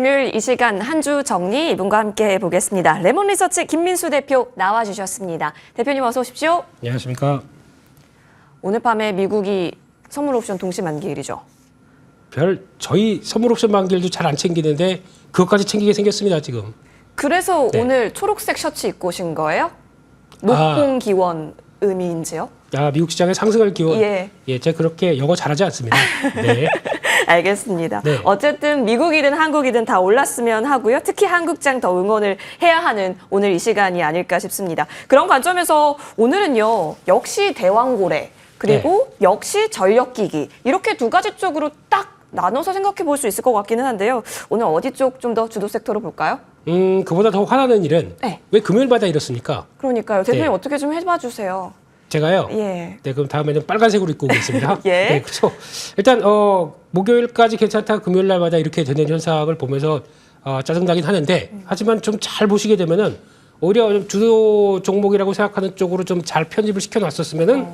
금요일 이 시간 한 주 정리 이분과 함께 해보겠습니다. 레몬리서치 김민수 대표 나와주셨습니다. 대표님 어서 오십시오. 안녕하십니까. 오늘 밤에 미국이 선물 옵션 동시 만기일이죠. 저희 선물 옵션 만기일도 잘 안 챙기는데 그것까지 챙기게 생겼습니다, 지금. 그래서 네. 오늘 초록색 셔츠 입고 오신 거예요? 녹봉 기원 의미인지요? 미국 시장의 상승을 기원. 예. 제가 그렇게 영어 잘하지 않습니다. 네. 알겠습니다. 네. 어쨌든 미국이든 한국이든 다 올랐으면 하고요. 특히 한국장 더 응원을 해야 하는 오늘 이 시간이 아닐까 싶습니다. 그런 관점에서 오늘은요. 역시 대왕고래 그리고 역시 전력기기 이렇게 두 가지 쪽으로 딱 나눠서 생각해 볼 수 있을 것 같기는 한데요. 오늘 어디 쪽 좀 더 주도 섹터로 볼까요? 그보다 더 화나는 일은 네. 왜 금요일마다 이렇습니까? 그러니까요. 대표님 네. 어떻게 좀 해봐 주세요. 제가요. 예. 네, 그럼 다음에는 빨간색으로 입고 오겠습니다. 예. 네, 그렇죠. 일단 목요일까지 괜찮다 금요일 날마다 이렇게 되는 현상을 보면서 짜증나긴 하는데 하지만 좀 잘 보시게 되면은 오히려 좀 주도 종목이라고 생각하는 쪽으로 좀 잘 편입을 시켜놨었으면은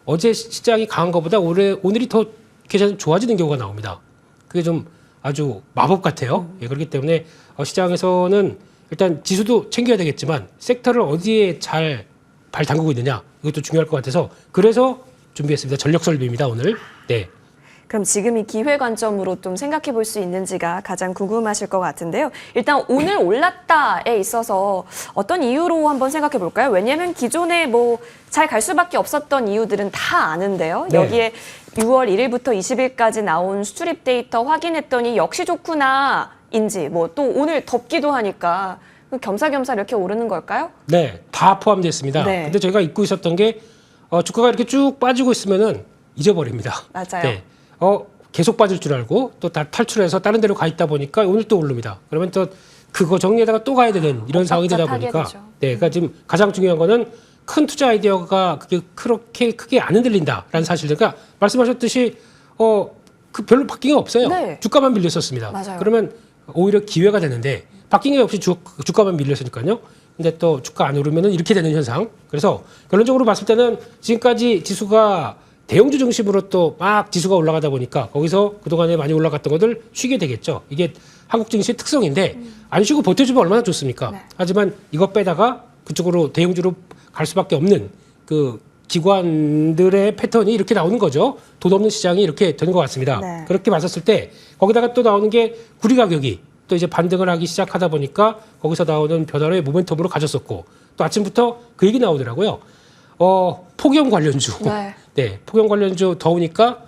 어제 시장이 강한 것보다 오늘이 더 계속 좋아지는 경우가 나옵니다. 그게 좀 아주 마법 같아요. 예, 그렇기 때문에 시장에서는 일단 지수도 챙겨야 되겠지만 섹터를 어디에 잘 발 담그고 있느냐 이것도 중요할 것 같아서 그래서 준비했습니다. 전력 설비입니다 오늘. 네. 그럼 지금 이 기회 관점으로 좀 생각해 볼 수 있는지가 가장 궁금하실 것 같은데요. 일단 오늘 올랐다에 있어서 어떤 이유로 한번 생각해 볼까요? 왜냐하면 기존에 뭐 잘 갈 수밖에 없었던 이유들은 다 아는데요. 네. 여기에 6월 1일부터 20일까지 나온 수출입 데이터 확인했더니 역시 좋구나인지 뭐 또 오늘 덥기도 하니까 겸사겸사 이렇게 오르는 걸까요? 네, 다 포함됐습니다. 네. 근데 저희가 입고 있었던 게 주가가 이렇게 쭉 빠지고 있으면은 잊어버립니다. 맞아요. 네. 계속 빠질 줄 알고 또 다 탈출해서 다른 데로 가 있다 보니까 오늘 또 오릅니다. 그러면 또 그거 정리에다가 또 가야 되는 이런 상황이 되다 보니까 되죠. 네, 그러니까 지금 가장 중요한 거는 큰 투자 아이디어가 그게 그렇게 크게 안 흔들린다라는 사실. 그러니까 말씀하셨듯이 그 별로 바뀐 게 없어요. 네. 주가만 밀렸었습니다. 맞아요. 그러면 오히려 기회가 되는데 바뀐 게 없이 주가만 밀렸으니까요. 근데 또 주가 안 오르면은 이렇게 되는 현상. 그래서 결론적으로 봤을 때는 지금까지 지수가 대형주 중심으로 또 막 지수가 올라가다 보니까 거기서 그동안에 많이 올라갔던 것들 쉬게 되겠죠. 이게 한국 증시의 특성인데 안 쉬고 버텨주면 얼마나 좋습니까? 네. 하지만 이것 빼다가 그쪽으로 대형주로 갈 수밖에 없는 그 기관들의 패턴이 이렇게 나오는 거죠. 돈 없는 시장이 이렇게 되는 것 같습니다. 네. 그렇게 봤었을 때 거기다가 또 나오는 게 구리 가격이 또 이제 반등을 하기 시작하다 보니까 거기서 나오는 변화를 모멘텀으로 가졌었고 또 아침부터 그 얘기 나오더라고요. 폭염 관련주. 네. 네, 폭염 관련주 더우니까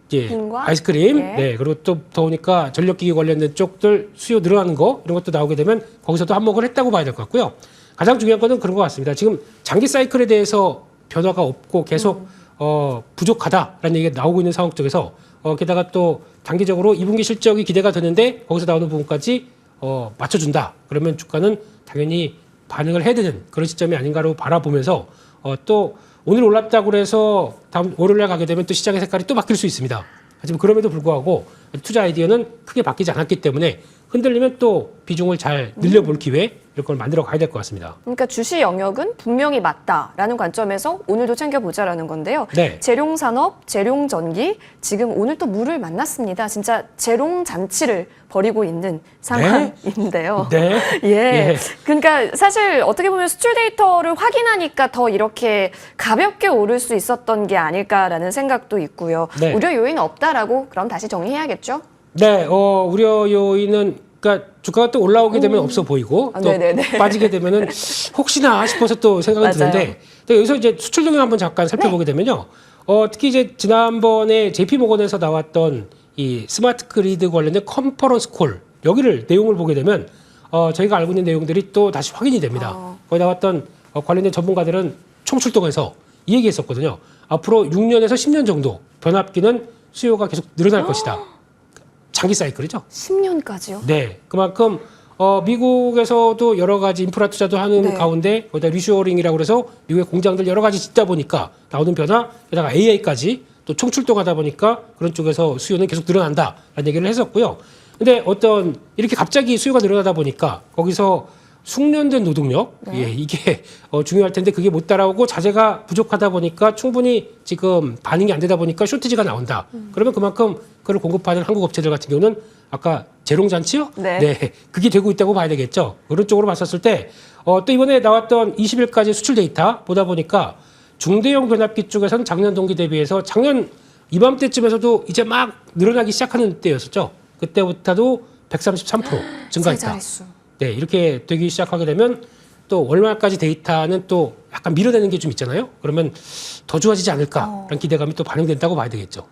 이제 빈과? 아이스크림, 예. 네, 그리고 또 더우니까 전력기기 관련된 쪽들 수요 늘어나는 거 이런 것도 나오게 되면 거기서도 한몫을 했다고 봐야 될 것 같고요. 가장 중요한 거는 그런 것 같습니다. 지금 장기 사이클에 대해서 변화가 없고 계속 부족하다라는 얘기가 나오고 있는 상황 쪽에서 게다가 또 단기적으로 2분기 실적이 기대가 되는데 거기서 나오는 부분까지 맞춰준다. 그러면 주가는 당연히 반응을 해야 되는 그런 시점이 아닌가로 바라보면서 또 오늘 올랐다고 해서 다음 월요일날 가게 되면 또 시장의 색깔이 또 바뀔 수 있습니다. 하지만 그럼에도 불구하고 투자 아이디어는 크게 바뀌지 않았기 때문에 흔들리면 또 비중을 잘 늘려볼 기회 이런 걸 만들어 가야 될 것 같습니다. 그러니까 주시 영역은 분명히 맞다라는 관점에서 오늘도 챙겨보자라는 건데요. 네. 재룡산업, 재룡전기 지금 오늘 또 물을 만났습니다. 진짜 재룡잔치를 벌이고 있는 상황인데요. 네. 예. 예. 그러니까 사실 어떻게 보면 수출 데이터를 확인하니까 더 이렇게 가볍게 오를 수 있었던 게 아닐까라는 생각도 있고요. 네. 우려 요인 없다라고 그럼 다시 정리해야겠죠? 네, 우려 요인은 그러니까 주가가 또 올라오게 되면 없어 보이고 또 네네네. 빠지게 되면은 혹시나 싶어서 또 생각이 맞아요. 드는데 여기서 이제 수출 동향 한번 잠깐 살펴보게 되면요. 특히 이제 지난번에 JP모건에서 나왔던 이 스마트 그리드 관련된 컨퍼런스 콜 여기를 내용을 보게 되면 저희가 알고 있는 내용들이 또 다시 확인이 됩니다. 거기 나왔던 관련된 전문가들은 총출동해서 이 얘기했었거든요. 앞으로 6년에서 10년 정도 변압기는 수요가 계속 늘어날 것이다. 장기 사이클이죠. 10년까지요? 네, 그만큼 미국에서도 여러 가지 인프라 투자도 하는 네. 가운데 거기다 리쇼어링이라고 그래서 미국의 공장들 여러 가지 짓다 보니까 나오는 변화, 게다가 AI까지 또 총출동하다 보니까 그런 쪽에서 수요는 계속 늘어난다라는 얘기를 했었고요. 근데 이렇게 갑자기 수요가 늘어나다 보니까 거기서 숙련된 노동력, 네. 예, 이게 중요할 텐데 그게 못 따라오고 자재가 부족하다 보니까 충분히 지금 반응이 안 되다 보니까 쇼티지가 나온다. 그러면 그만큼 그걸 공급하는 한국 업체들 같은 경우는 아까 재롱잔치요? 네. 그게 되고 있다고 봐야 되겠죠. 그런 쪽으로 봤었을 때 또 이번에 나왔던 20일까지 수출 데이터 보다 보니까 중대형 변압기 쪽에서는 작년 동기 대비해서 작년 이맘때쯤에서도 이제 막 늘어나기 시작하는 때였었죠. 그때부터도 133% 세 증가했다. 자릿수. 네, 이렇게 되기 시작하게 되면 또 월말까지 데이터는 또 약간 밀어내는 게 좀 있잖아요. 그러면 더 좋아지지 않을까라는 기대감이 또 반영된다고 봐야 되겠죠.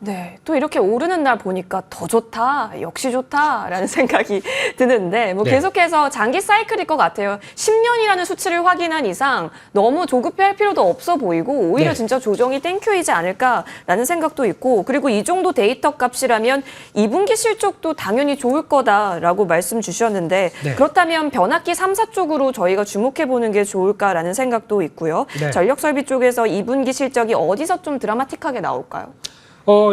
네, 또 이렇게 오르는 날 보니까 더 좋다, 역시 좋다라는 생각이 드는데 뭐 네. 계속해서 장기 사이클일 것 같아요. 10년이라는 수치를 확인한 이상 너무 조급해할 필요도 없어 보이고 오히려 네. 진짜 조정이 땡큐이지 않을까라는 생각도 있고 그리고 이 정도 데이터 값이라면 2분기 실적도 당연히 좋을 거다라고 말씀 주셨는데 네. 그렇다면 변압기 3사 쪽으로 저희가 주목해 보는 게 좋을까라는 생각도 있고요. 네. 전력 설비 쪽에서 2분기 실적이 어디서 좀 드라마틱하게 나올까요?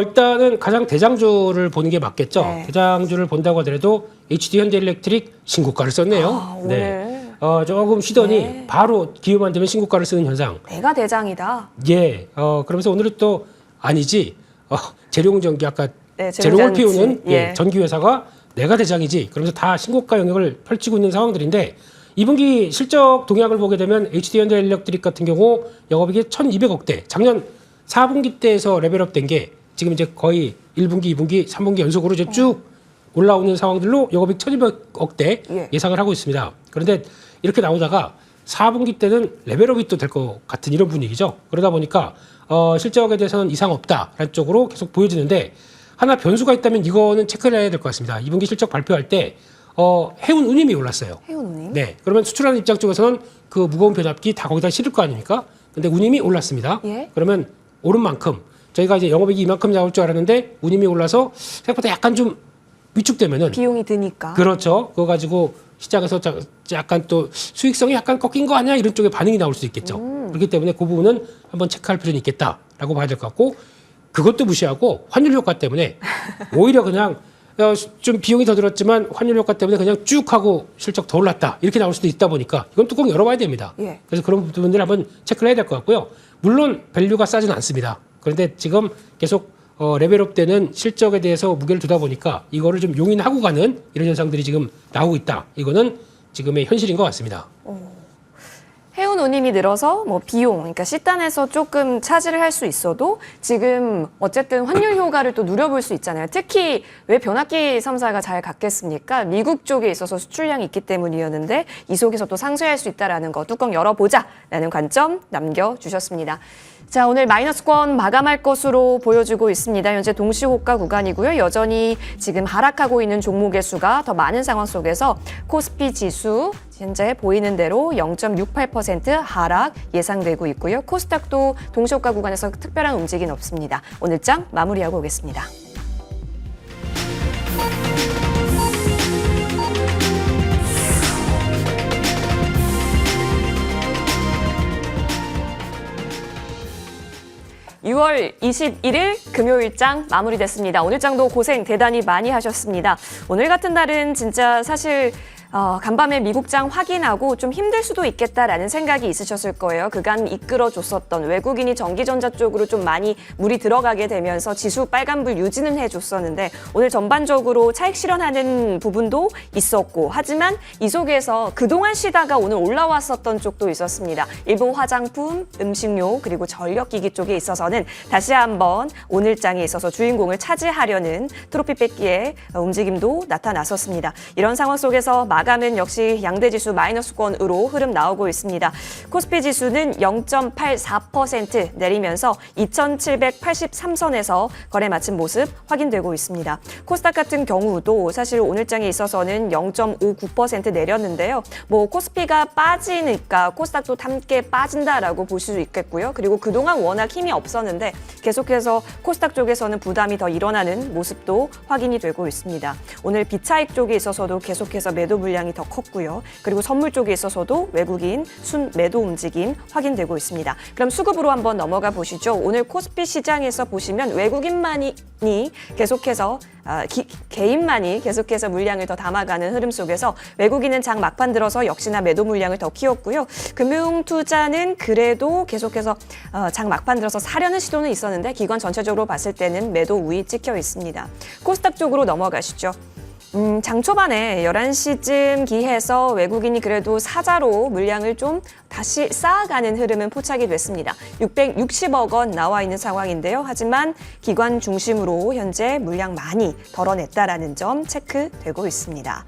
일단은 가장 대장주를 보는 게 맞겠죠. 네. 대장주를 본다고 하더라도 HD 현대일렉트릭 신고가를 썼네요. 아, 오늘. 조금 쉬더니 네. 바로 기회만 되면 신고가를 쓰는 현상. 내가 대장이다. 예. 그러면서 오늘은 또 아니지. 재룡전기 아까 네, 재룡을 재룡전지. 피우는 예. 전기 회사가 내가 대장이지. 그러면서 다 신고가 영역을 펼치고 있는 상황들인데 2분기 실적 동향을 보게 되면 HD 현대일렉트릭 같은 경우 영업이익이 1,200억대. 작년 4분기 때에서 레벨업 된 게 지금 이제 거의 1분기, 2분기, 3분기 연속으로 이제 쭉 올라오는 상황들로 영업이익 1,200억대 예. 예상을 하고 있습니다. 그런데 이렇게 나오다가 4분기 때는 레벨업이 또 될 것 같은 이런 분위기죠. 그러다 보니까 실적에 대해서는 이상 없다라는 쪽으로 계속 보여지는데 하나 변수가 있다면 이거는 체크를 해야 될 것 같습니다. 2분기 실적 발표할 때 해운 운임이 올랐어요. 해운님. 네. 그러면 수출하는 입장 쪽에서는 그 무거운 변압기 다 거기다 실을 거 아닙니까? 근데 운임이 올랐습니다. 예. 그러면 오른 만큼 저희가 이제 영업이익이 이만큼 나올 줄 알았는데 운임이 올라서 생각보다 약간 좀 위축되면은 비용이 드니까. 그렇죠. 그거 가지고 시장에서 약간 또 수익성이 약간 꺾인 거 아니야? 이런 쪽에 반응이 나올 수 있겠죠. 그렇기 때문에 그 부분은 한번 체크할 필요는 있겠다라고 봐야 될 것 같고 그것도 무시하고 환율 효과 때문에 오히려 그냥 좀 비용이 더 들었지만 환율 효과 때문에 그냥 쭉 하고 실적 더 올랐다. 이렇게 나올 수도 있다 보니까 이건 뚜껑 열어봐야 됩니다. 예. 그래서 그런 부분들 한번 체크를 해야 될 것 같고요. 물론 밸류가 싸지는 않습니다. 그런데 지금 계속 레벨업 되는 실적에 대해서 무게를 두다 보니까 이거를 좀 용인하고 가는 이런 현상들이 지금 나오고 있다. 이거는 지금의 현실인 것 같습니다. 해운 운임이 늘어서 뭐 비용, 그러니까 C단에서 조금 차지를 할 수 있어도 지금 어쨌든 환율 효과를 또 누려볼 수 있잖아요. 특히 왜 변압기 3사가 잘 갔겠습니까? 미국 쪽에 있어서 수출량이 있기 때문이었는데 이 속에서 또 상쇄할 수 있다라는 거 뚜껑 열어보자라는 관점 남겨주셨습니다. 자, 오늘 마이너스권 마감할 것으로 보여지고 있습니다. 현재 동시호가 구간이고요. 여전히 지금 하락하고 있는 종목의 수가 더 많은 상황 속에서 코스피 지수 현재 보이는 대로 0.68% 하락 예상되고 있고요. 코스닥도 동시호가 구간에서 특별한 움직임은 없습니다. 오늘 장 마무리하고 오겠습니다. (6월 21일) 금요일장 마무리됐습니다. 오늘 장도 고생 대단히 많이 하셨습니다. 오늘 같은 날은 진짜 사실 간밤에 미국장 확인하고 좀 힘들 수도 있겠다라는 생각이 있으셨을 거예요. 그간 이끌어줬었던 외국인이 전기전자 쪽으로 좀 많이 물이 들어가게 되면서 지수 빨간불 유지는 해줬었는데 오늘 전반적으로 차익 실현하는 부분도 있었고 하지만 이 속에서 그동안 쉬다가 오늘 올라왔었던 쪽도 있었습니다. 일부 화장품, 음식료 그리고 전력기기 쪽에 있어서는 다시 한번 오늘 장에 있어서 주인공을 차지하려는 트로피 뺏기의 움직임도 나타났었습니다. 이런 상황 속에서 마감은 역시 양대지수 마이너스권으로 흐름 나오고 있습니다. 코스피 지수는 0.84% 내리면서 2,783선에서 거래 마친 모습 확인되고 있습니다. 코스닥 같은 경우도 사실 오늘장에 있어서는 0.59% 내렸는데요. 뭐 코스피가 빠지니까 코스닥도 함께 빠진다라고 볼 수 있겠고요. 그리고 그동안 워낙 힘이 없었는데 계속해서 코스닥 쪽에서는 부담이 더 일어나는 모습도 확인이 되고 있습니다. 오늘 비차익 쪽에 있어서도 계속해서 매도 물량 물량이 더 컸고요. 그리고 선물 쪽에 있어서도 외국인 순매도 움직임 확인되고 있습니다. 그럼 수급으로 한번 넘어가 보시죠. 오늘 코스피 시장에서 보시면 외국인만이 계속해서 개인만이 계속해서 물량을 더 담아가는 흐름 속에서 외국인은 장 막판 들어서 역시나 매도 물량을 더 키웠고요. 금융투자는 그래도 계속해서 장 막판 들어서 사려는 시도는 있었는데 기관 전체적으로 봤을 때는 매도 우위 찍혀 있습니다. 코스닥 쪽으로 넘어가시죠. 장 초반에 11시쯤 기해서 외국인이 그래도 사자로 물량을 좀 다시 쌓아가는 흐름은 포착이 됐습니다. 660억 원 나와 있는 상황인데요. 하지만 기관 중심으로 현재 물량 많이 덜어냈다라는 점 체크되고 있습니다.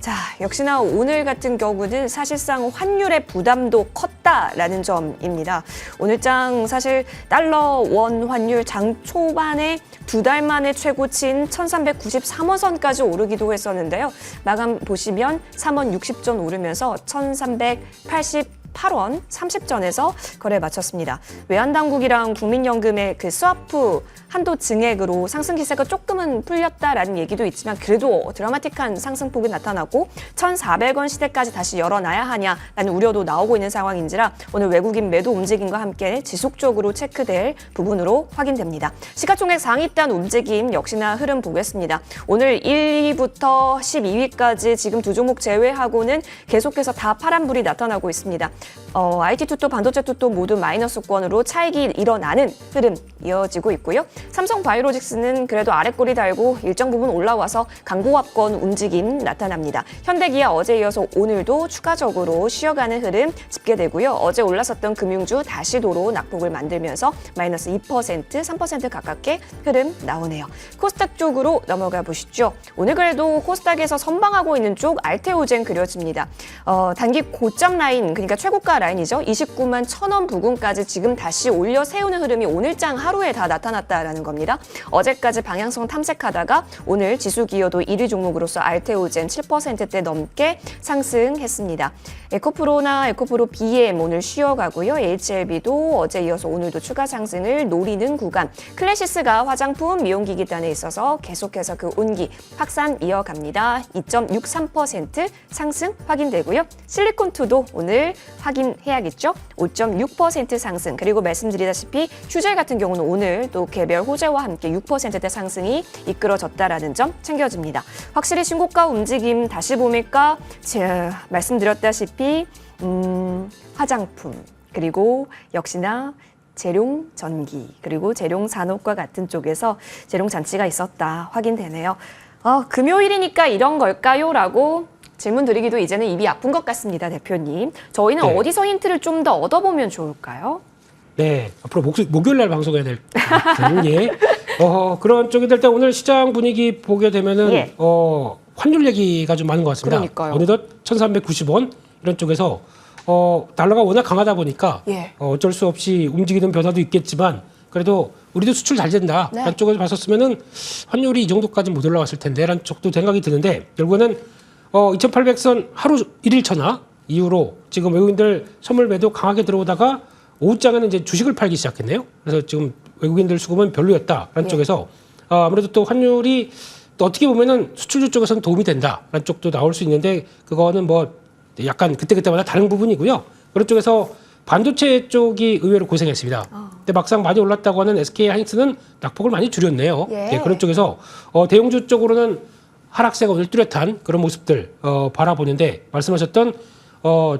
자, 역시나 오늘 같은 경우는 사실상 환율의 부담도 컸다라는 점입니다. 오늘 장 사실 달러 원 환율 장 초반에 2달 만에 최고치인 1393원 선까지 오르기도 했었는데요. 마감 보시면 3원 60전 오르면서 1388원 30전에서 거래 마쳤습니다. 외환당국이랑 국민연금의 그 스와프 한도 증액으로 상승 기세가 조금은 풀렸다라는 얘기도 있지만 그래도 드라마틱한 상승폭이 나타나고 1,400원 시대까지 다시 열어놔야 하냐라는 우려도 나오고 있는 상황인지라 오늘 외국인 매도 움직임과 함께 지속적으로 체크될 부분으로 확인됩니다. 시가총액 상위단 움직임 역시나 흐름 보겠습니다. 오늘 1위부터 12위까지 지금 두 종목 제외하고는 계속해서 다 파란불이 나타나고 있습니다. IT 투또, 반도체 투또 모두 마이너스권으로 차익이 일어나는 흐름 이어지고 있고요. 삼성바이오로직스는 그래도 아랫골이 달고 일정 부분 올라와서 강보합권 움직임 나타납니다. 현대기아 어제 이어서 오늘도 추가적으로 쉬어가는 흐름 집계되고요. 어제 올랐었던 금융주 다시 도로 낙폭을 만들면서 마이너스 2%, 3% 가깝게 흐름 나오네요. 코스닥 쪽으로 넘어가 보시죠. 오늘 그래도 코스닥에서 선방하고 있는 쪽 알테오젠 그려집니다. 단기 고점 라인, 그러니까 최고가 라인이죠. 29만 1,000원 부근까지 지금 다시 올려 세우는 흐름이 오늘장 하루에 다 나타났다라는 겁니다. 어제까지 방향성 탐색하다가 오늘 지수 기여도 1위 종목으로서 알테오젠 7%대 넘게 상승했습니다. 에코프로나 에코프로 BM 오늘 쉬어가고요. HLB도 어제 이어서 오늘도 추가 상승을 노리는 구간. 클래시스가 화장품 미용기기단에 있어서 계속해서 그 온기 확산 이어갑니다. 2.63% 상승 확인되고요. 실리콘2도 오늘 확인해야겠죠. 5.6% 상승. 그리고 말씀드리다시피 휴젤 같은 경우는 오늘 또 개별 호재와 함께 6%대 상승이 이끌어졌다라는 점 챙겨집니다. 확실히 신고가 움직임 다시 보니까 제가 말씀드렸다시피 화장품 그리고 역시나 재룡 전기 그리고 재룡 산업과 같은 쪽에서 재룡 잔치가 있었다 확인되네요. 금요일이니까 이런 걸까요? 라고 질문 드리기도 이제는 입이 아픈 것 같습니다, 대표님. 저희는 네. 어디서 힌트를 좀 더 얻어보면 좋을까요? 네, 앞으로 목요일 날 방송해야 될 예. 그런 쪽이 될 때 오늘 시장 분위기 보게 되면은 예. 환율 얘기가 좀 많은 것 같습니다. 그러니까요. 어느덧 1,390원 이런 쪽에서 달러가 워낙 강하다 보니까 예. 어쩔 수 없이 움직이는 변화도 있겠지만 그래도 우리도 수출 잘 된다. 네. 라는 쪽에서 봤었으면은 환율이 이 정도까지 못 올라왔을 텐데 라는 쪽도 생각이 드는데 결국에는 2,800선 하루 1일 천하 이후로 지금 외국인들 선물 매도 강하게 들어오다가 오후장에는 이제 주식을 팔기 시작했네요. 그래서 지금 외국인들 수급은 별로였다라는 네. 쪽에서 아무래도 또 환율이 또 어떻게 보면은 수출주 쪽에서는 도움이 된다라는 쪽도 나올 수 있는데 그거는 뭐 약간 그때그때마다 다른 부분이고요. 그런 쪽에서 반도체 쪽이 의외로 고생했습니다. 근데 막상 많이 올랐다고 하는 SK 하이닉스는 낙폭을 많이 줄였네요. 예. 네, 그런 쪽에서 대형주 쪽으로는 하락세가 오늘 뚜렷한 그런 모습들 바라보는데 말씀하셨던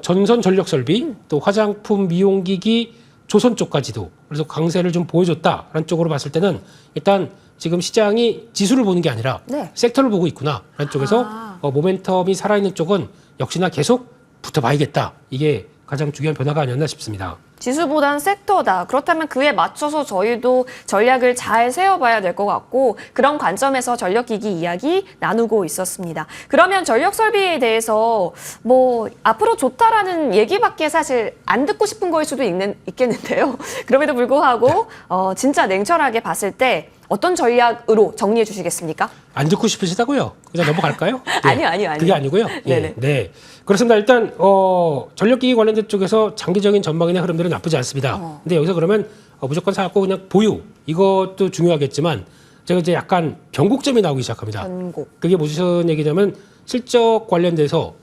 전선 전력 설비 또 화장품 미용기기 조선 쪽까지도 그래서 강세를 좀 보여줬다라는 쪽으로 봤을 때는 일단 지금 시장이 지수를 보는 게 아니라 네. 섹터를 보고 있구나라는 쪽에서 모멘텀이 살아있는 쪽은 역시나 계속 붙어봐야겠다. 이게 가장 중요한 변화가 아니었나 싶습니다. 지수보단 섹터다. 그렇다면 그에 맞춰서 저희도 전략을 잘 세워봐야 될 것 같고 그런 관점에서 전력기기 이야기 나누고 있었습니다. 그러면 전력설비에 대해서 뭐 앞으로 좋다라는 얘기밖에 사실 안 듣고 싶은 거일 수도 있겠는데요. 그럼에도 불구하고 진짜 냉철하게 봤을 때 어떤 전략으로 정리해 주시겠습니까? 안 듣고 싶으시다고요? 그냥 넘어갈까요? 네. 아니요. 그게 아니고요. 네네. 네. 그렇습니다. 일단 전력기기 관련된 쪽에서 장기적인 전망이나 흐름들은 나쁘지 않습니다. 근데 여기서 그러면 무조건 사고 그냥 보유 이것도 중요하겠지만 제가 이제 약간 변곡점이 나오기 시작합니다. 변곡. 그게 무슨 얘기냐면 실적 관련돼서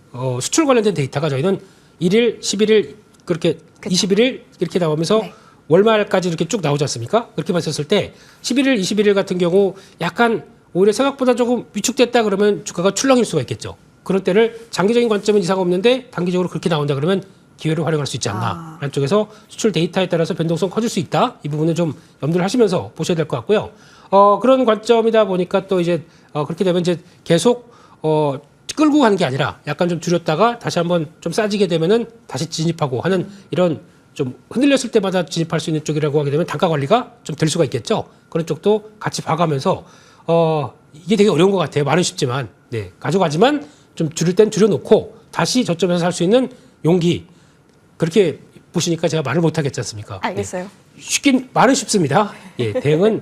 수출 관련된 데이터가 저희는 1일, 11일 그렇게 그쵸. 21일 이렇게 나오면서 네. 월말까지 이렇게 쭉 나오지 않습니까? 그렇게 봤었을 때 11일, 21일 같은 경우 약간 오히려 생각보다 조금 위축됐다 그러면 주가가 출렁일 수가 있겠죠. 그런 때를 장기적인 관점은 이상 없는데 단기적으로 그렇게 나온다 그러면 기회를 활용할 수 있지 않나. 라는 쪽에서 수출 데이터에 따라서 변동성 커질 수 있다. 이 부분은 좀 염두를 하시면서 보셔야 될 것 같고요. 그런 관점이다 보니까 또 이제 그렇게 되면 이제 계속 끌고 가는 게 아니라 약간 좀 줄였다가 다시 한번 좀 싸지게 되면은 다시 진입하고 하는 이런 좀 흔들렸을 때마다 진입할 수 있는 쪽이라고 하게 되면 단가 관리가 좀 될 수가 있겠죠. 그런 쪽도 같이 봐가면서 이게 되게 어려운 것 같아요. 말은 쉽지만 네 가져가지만 좀 줄일 땐 줄여놓고 다시 저점에서 살 수 있는 용기 그렇게 보시니까 제가 말을 못하겠지 않습니까? 알겠어요. 네. 쉽긴 말은 쉽습니다. 예, 대응은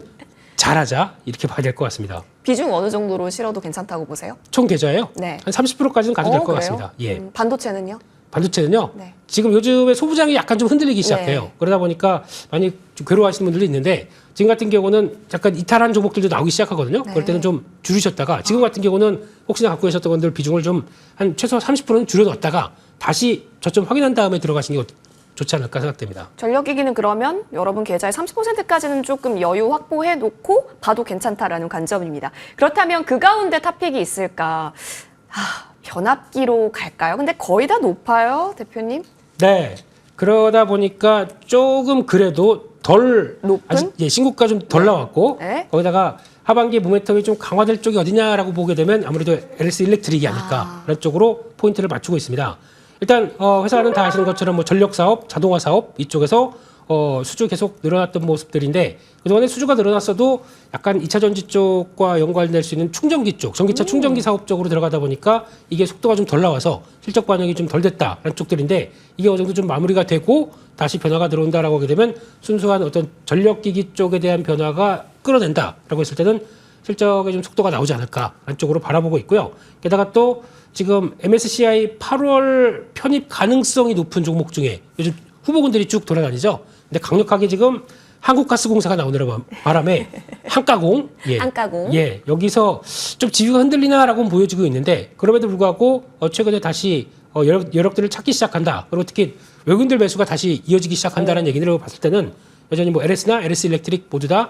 잘하자 이렇게 봐야 될 것 같습니다. 비중 어느 정도로 실어도 괜찮다고 보세요? 총 계좌예요? 네. 한 30%까지는 가도 될 것 그래요? 같습니다. 예. 반도체는요? 반도체는요. 네. 지금 요즘에 소부장이 약간 좀 흔들리기 시작해요. 네. 그러다 보니까 많이 좀 괴로워하시는 분들도 있는데 지금 같은 경우는 약간 이탈한 종목들도 나오기 시작하거든요. 네. 그럴 때는 좀 줄이셨다가 지금 같은 경우는 혹시나 갖고 계셨던 분들 비중을 좀 한 최소 30%는 줄여놨다가 다시 저점 확인한 다음에 들어가시는 게 좋지 않을까 생각됩니다. 전력기기는 그러면 여러분 계좌의 30%까지는 조금 여유 확보해 놓고 봐도 괜찮다라는 관점입니다. 그렇다면 그 가운데 탑픽이 있을까? 변압기로 갈까요? 근데 거의 다 높아요, 대표님? 네. 그러다 보니까 조금 그래도 덜 높은? 아직 신고가 좀 덜 나왔고 네. 거기다가 하반기 모멘텀이 좀 강화될 쪽이 어디냐라고 보게 되면 아무래도 LS 일렉트릭이 아닐까 그런 쪽으로 포인트를 맞추고 있습니다. 일단 회사는 다 아시는 것처럼 뭐 전력 사업, 자동화 사업 이쪽에서 수주 계속 늘어났던 모습들인데 그동안에 수주가 늘어났어도 약간 2차 전지 쪽과 연관될 수 있는 충전기 쪽, 전기차 충전기 사업 쪽으로 들어가다 보니까 이게 속도가 좀 덜 나와서 실적 반영이 좀 덜 됐다라는 쪽들인데 이게 어느 정도 좀 마무리가 되고 다시 변화가 들어온다라고 하게 되면 순수한 어떤 전력기기 쪽에 대한 변화가 끌어낸다라고 했을 때는 실적에 좀 속도가 나오지 않을까라는 쪽으로 바라보고 있고요. 게다가 또 지금 MSCI 8월 편입 가능성이 높은 종목 중에 요즘 후보군들이 쭉 돌아다니죠. 근데 강력하게 지금 한국가스공사가 나오는 바람에 한가공, 한가공. 예, 여기서 좀 지위가 흔들리나라고는 보여지고 있는데 그럼에도 불구하고 최근에 다시 여력들을 찾기 시작한다. 그리고 특히 외국인들 매수가 다시 이어지기 시작한다는 얘기를 봤을 때는 여전히 뭐 LS나 LS 일렉트릭 모두 다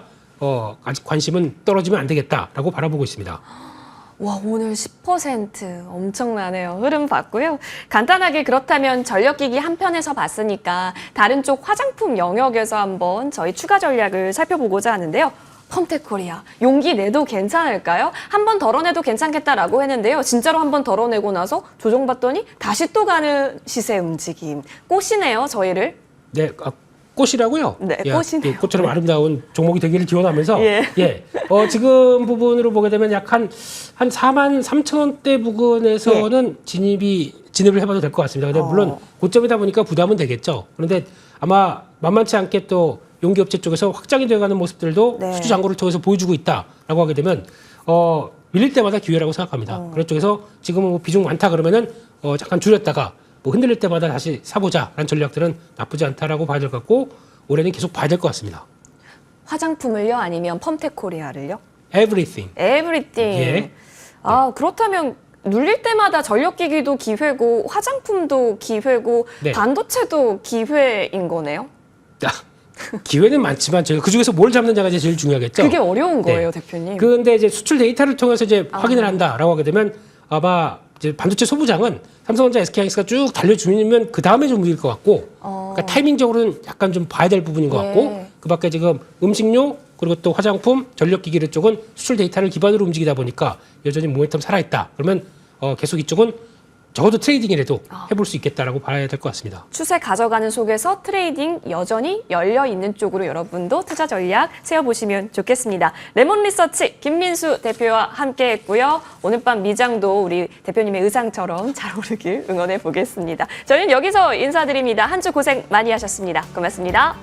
아직 관심은 떨어지면 안 되겠다라고 바라보고 있습니다. 와, 오늘 10% 엄청나네요. 흐름 봤고요. 간단하게 그렇다면 전력기기 한편에서 봤으니까 다른 쪽 화장품 영역에서 한번 저희 추가 전략을 살펴보고자 하는데요. 펌텍코리아, 용기 내도 괜찮을까요? 한 번 덜어내도 괜찮겠다라고 했는데요. 진짜로 한 번 덜어내고 나서 조정받더니 다시 또 가는 시세 움직임. 꼬시네요, 저희를. 네, 꽃이라고요? 네, 예, 꽃이네요. 예, 꽃처럼 아름다운 종목이 되기를 기원하면서 예. 지금 부분으로 보게 되면 약 한 4만 3천 원대 부근에서는 진입을 해봐도 될 것 같습니다. 근데 물론 고점이다 보니까 부담은 되겠죠. 그런데 아마 만만치 않게 또 용기업체 쪽에서 확장이 되어가는 모습들도 네. 수주 잔고를 통해서 보여주고 있다라고 하게 되면 밀릴 때마다 기회라고 생각합니다. 그런 쪽에서 지금은 뭐 비중 많다 그러면은 잠깐 줄였다가 뭐 흔들릴 때마다 다시 사보자라는 전략들은 나쁘지 않다라고 봐야 될 것 같고 올해는 계속 봐야 될 것 같습니다. 화장품을요? 아니면 펌텍코리아를요? Everything. Everything. 예. 그렇다면 눌릴 때마다 전력기기도 기회고 화장품도 기회고 네. 반도체도 기회인 거네요? 기회는 많지만 저희가 그중에서 뭘 잡느냐가 이제 제일 중요하겠죠. 그게 어려운 네. 거예요, 대표님. 근데 이제 수출 데이터를 통해서 이제 확인을 한다라고 하게 되면 아마 이제 반도체 소부장은 삼성전자, SK하이닉스가 쭉 달려주면 그 다음에 좀 움직일 것 같고, 그러니까 타이밍적으로는 약간 좀 봐야 될 부분인 것 같고, 예. 그밖에 지금 음식료 그리고 또 화장품, 전력기기를 쪽은 수출 데이터를 기반으로 움직이다 보니까 여전히 모멘텀 살아있다. 그러면 계속 이쪽은 적어도 트레이딩이라도 해볼 수 있겠다라고 봐야 될 것 같습니다. 추세 가져가는 속에서 트레이딩 여전히 열려 있는 쪽으로 여러분도 투자 전략 세워보시면 좋겠습니다. 레몬리서치 김민수 대표와 함께했고요. 오늘 밤 미장도 우리 대표님의 의상처럼 잘 오르길 응원해 보겠습니다. 저희는 여기서 인사드립니다. 한 주 고생 많이 하셨습니다. 고맙습니다.